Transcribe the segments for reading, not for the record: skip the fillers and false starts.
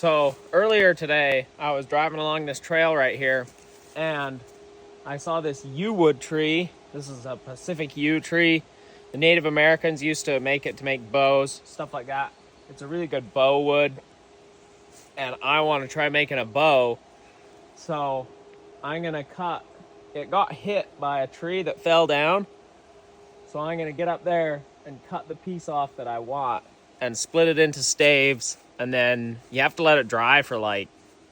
So earlier today, I was driving along this trail right here, and I saw this yew wood tree. This is a Pacific yew tree. The Native Americans used to make it to make bows, stuff like that. It's a really good bow wood, and I want to try making a bow. So I'm gonna cut. It got hit by a tree that fell down, so I'm gonna get up there and cut the piece off that I want and split it into staves, and then you have to let it dry for like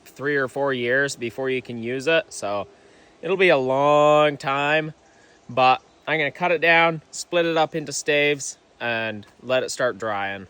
3 or 4 years before you can use it. So it'll be a long time, but I'm gonna cut it down, split it up into staves, and let it start drying.